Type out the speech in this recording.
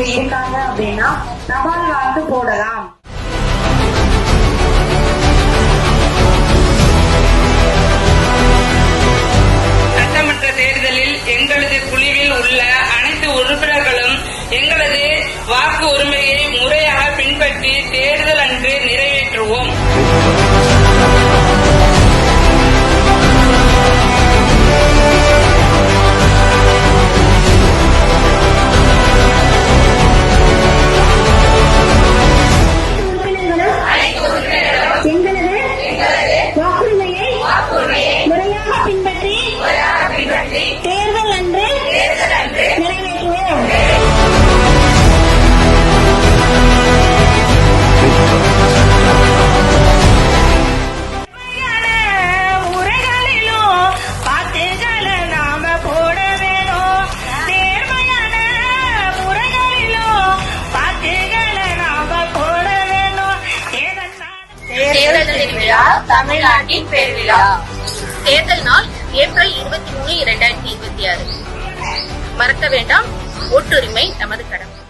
அவங்க இருக்காங்க அப்படின்னா தபால் வாக்கு போடலாம். சட்டமன்ற தேர்தலில் எங்களது குழுவில் உள்ள அனைத்து உறுப்பினர்களும் எங்களது வாக்கு உரிமையை முறையாக பின்பற்றி தேர்தல் அன்று நிறைவேற்றுவோம். முறையாக பின்பற்றி தேர்தல் அன்று நிறைவேற்றுவோம். முறைகளிலும் பாத்துகளை நாம போட வேணும். நேர்மையான முறைகளிலும் பாத்துகளை நாம போட வேணும். தேர்தலின் விழா தமிழ்நாட்டின் பெருவிழா. தேர்தல் நாள் ஏப்ரல் 23, 2026. மறக்க வேண்டாம், ஓட்டுரிமை நமது கடமை.